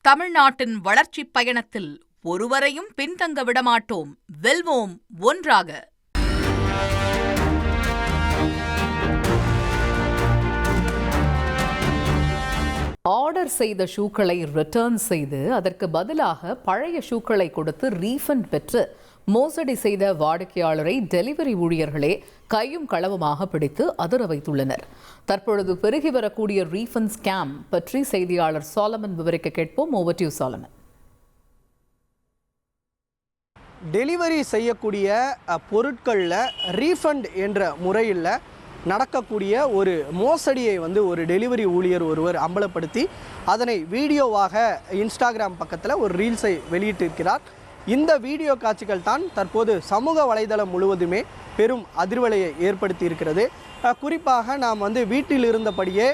தமிழ்நாட்டின் வளர்ச்சிப் பயணத்தில் ஒருவரையும் பின்தங்க விடமாட்டோம், வெல்வோம் ஒன்றாக. ஆர்டர் செய்த ஷூக்களை ரிட்டர்ன் செய்து அதற்கு பதிலாக பழைய ஷூக்களை கொடுத்து ரீஃபண்ட் பெற்று மோசடி செய்த வாடிக்கையாளரை டெலிவரி ஊழியர்களே கையும் களவுமாக பிடித்து அதிர வைத்துள்ளனர். தற்பொழுது பெருகி வரக்கூடிய ரீஃபண்ட் ஸ்கேம் பற்றி செய்தியாளர் சாலமன் விவரிக்க கேட்போம். Over to you Solomon. Delivery செய்யக்கூடிய பொருட்களில் ரீஃபண்ட் என்ற முறையில் நடக்கக்கூடிய ஒரு மோசடியை ஒரு டெலிவரி ஊழியர் ஒருவர் அம்பலப்படுத்தி அதனை வீடியோவாக இன்ஸ்டாகிராம் பக்கத்தில் ஒரு ரீல்ஸை வெளியிட்டிருக்கிறார். இந்த வீடியோ காட்சிகள் தான் தற்போது சமூக வலைதளம் முழுவதுமே பெரும் அதிர்வலையை ஏற்படுத்தி இருக்கிறது. குறிப்பாக நாம் வீட்டில் இருந்தபடியே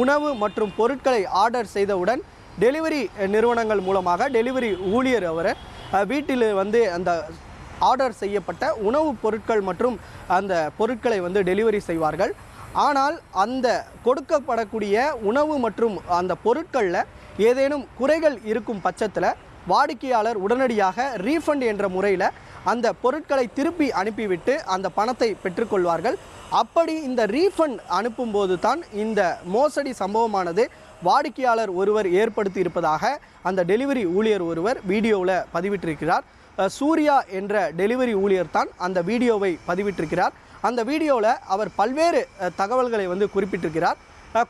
உணவு மற்றும் பொருட்களை ஆர்டர் செய்தவுடன் டெலிவரி நிறுவனங்கள் மூலமாக டெலிவரி ஊழியர் அவர் வீட்டில் அந்த ஆர்டர் செய்யப்பட்ட உணவுப் பொருட்கள் மற்றும் அந்த பொருட்களை டெலிவரி செய்வார்கள். ஆனால் அந்த கொடுக்கப்படக்கூடிய உணவு மற்றும் அந்த பொருட்களில் ஏதேனும் குறைகள் இருக்கும் பட்சத்தில் வாடிக்கையாளர் உடனடியாக ரீஃபண்ட் என்ற முறையில் அந்த பொருட்களை திருப்பி அனுப்பிவிட்டு அந்த பணத்தை பெற்றுக்கொள்வார்கள். அப்படி இந்த ரீஃபண்ட் அனுப்பும்போது தான் இந்த மோசடி சம்பவமானது வாடிக்கையாளர் ஒருவர் ஏற்படுத்தி இருப்பதாக அந்த டெலிவரி ஊழியர் ஒருவர் வீடியோவில் பதிவிட்டிருக்கிறார். சூர்யா என்ற டெலிவரி ஊழியர் தான் அந்த வீடியோவை பதிவிட்டிருக்கிறார். அந்த வீடியோவில் அவர் பல்வேறு தகவல்களை குறிப்பிட்டிருக்கிறார்.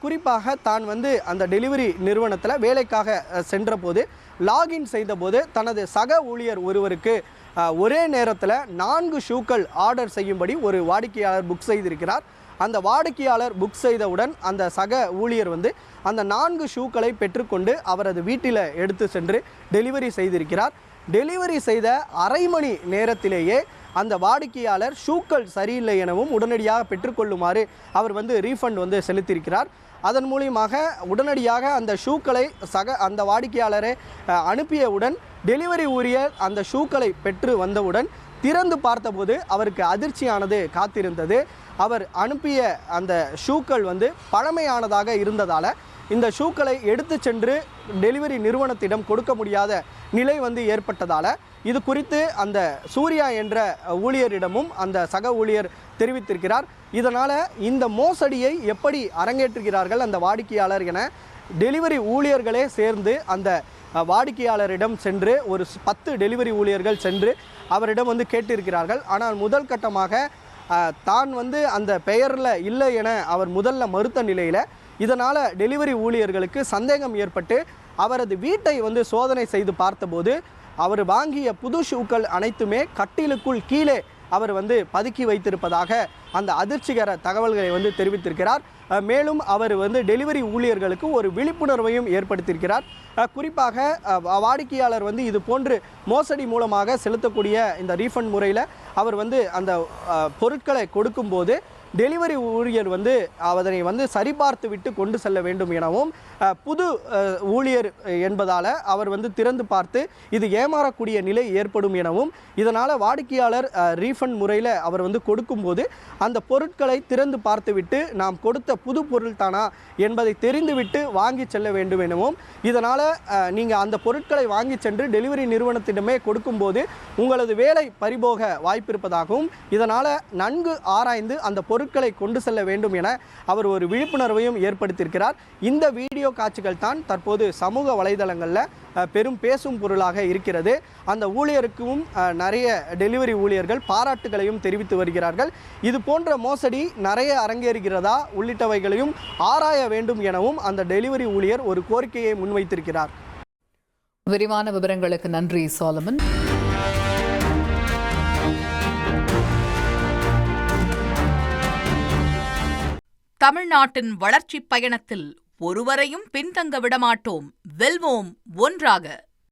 குறிப்பாக தான் அந்த டெலிவரி நிறுவனத்தில் வேலைக்காக சென்றபோது லாகின் செய்தபோது தனது சக ஊழியர் ஒருவருக்கு ஒரே நேரத்தில் 4 ஷூக்கள் ஆர்டர் செய்யும்படி ஒரு வாடிக்கையாளர் புக் செய்திருக்கிறார். அந்த வாடிக்கையாளர் புக் செய்தவுடன் அந்த சக ஊழியர் அந்த 4 ஷூக்களை பெற்றுக்கொண்டு அவரது வீட்டில் எடுத்து சென்று டெலிவரி செய்திருக்கிறார். டெலிவரி செய்த அரை மணி நேரத்திலேயே அந்த வாடிக்கையாளர் ஷூக்கள் சரியில்லை எனவும் உடனடியாக பெற்றுக்கொள்ளுமாறு அவர் ரீஃபண்ட் செலுத்தியிருக்கிறார். அதன் மூலியமாக உடனடியாக அந்த ஷூக்களை அந்த வாடிக்கையாளரை அனுப்பியவுடன் டெலிவரி ஊழியர் அந்த ஷூக்களை பெற்று வந்தவுடன் திறந்து பார்த்தபோது அவருக்கு அதிர்ச்சியானது காத்திருந்தது. அவர் அனுப்பிய அந்த ஷூக்கள் பழமையானதாக இருந்ததால் இந்த ஷூக்களை எடுத்து சென்று டெலிவரி நிறுவனத்திடம் கொடுக்க முடியாத நிலை ஏற்பட்டதால் இது குறித்து அந்த சூர்யா என்ற ஊழியரிடமும் அந்த சக ஊழியர் தெரிவித்திருக்கிறார். இதனால் இந்த மோசடியை எப்படி அரங்கேற்றுகிறார்கள் அந்த வாடிக்கையாளர் என டெலிவரி ஊழியர்களே சேர்ந்து அந்த வாடிக்கையாளரிடம் சென்று ஒரு 10 டெலிவரி ஊழியர்கள் சென்று அவரிடம் கேட்டிருக்கிறார்கள். ஆனால் முதல் கட்டமாக தான் அந்த பெயரில் இல்லை என அவர் முதல்ல மறுத்த நிலையில் இதனால் டெலிவரி ஊழியர்களுக்கு சந்தேகம் ஏற்பட்டு அவரது வீட்டை சோதனை செய்து பார்த்தபோது அவர் வாங்கிய புது ஷூக்கள் அனைத்துமே கட்டிலுக்குள் கீழே அவர் பதுக்கி வைத்திருப்பதாக அந்த அதிர்ச்சிகர தகவல்களை தெரிவித்திருக்கிறார். மேலும் அவர் டெலிவரி ஊழியர்களுக்கு ஒரு விழிப்புணர்வையும் ஏற்படுத்தியிருக்கிறார். குறிப்பாக வாடிக்கையாளர் இது போன்று மோசடி மூலமாக செலுத்தக்கூடிய இந்த ரீஃபண்ட் முறையில் அவர் அந்த பொருட்களை கொடுக்கும்போது டெலிவரி ஊழியர் அதனை சரிபார்த்து விட்டு கொண்டு செல்ல வேண்டும் எனவும் புது ஊழியர் என்பதால் அவர் திறந்து பார்த்து இது ஏமாறக்கூடிய நிலை ஏற்படும் எனவும் இதனால் வாடிக்கையாளர் ரீஃபண்ட் முறையில் அவர் கொடுக்கும்போது அந்த பொருட்களை திறந்து பார்த்துவிட்டு நாம் கொடுத்த புது பொருள் தானா என்பதை தெரிந்துவிட்டு வாங்கி செல்ல வேண்டும் எனவும் இதனால் நீங்கள் அந்த பொருட்களை வாங்கி சென்று டெலிவரி நிறுவனத்திடமே கொடுக்கும்போது உங்களது வேலை பறிபோக வாய்ப்பிருப்பதாகவும் இதனால் நன்கு ஆராய்ந்து அந்த பொருட்களை கொண்டு செல்ல வேண்டும் என அவர் ஒரு விழிப்புணர்வையும் ஏற்படுத்தியிருக்கிறார். இந்த வீடியோ காட்சிகள் தான் தற்போது சமூக வலைதளங்களில் பெரும் பேசும் பொருளாக இருக்கிறது. அந்த ஊழியருக்கும் நிறைய டெலிவரி ஊழியர்கள் பாராட்டுகளையும் தெரிவித்து வருகிறார்கள். இது போன்ற மோசடி நிறைய அரங்கேறுகிறதா உள்ளிட்டவைகளையும் ஆராய வேண்டும் எனவும் அந்த டெலிவரி ஊழியர் ஒரு கோரிக்கையை முன்வைத்திருக்கிறார். விரிவான விவரங்களுக்கு நன்றி சாலமன். தமிழ்நாட்டின் வளர்ச்சிப் பயணத்தில் ஒருவரையும் பின்தங்க விடமாட்டோம், வெல்வோம் ஒன்றாக.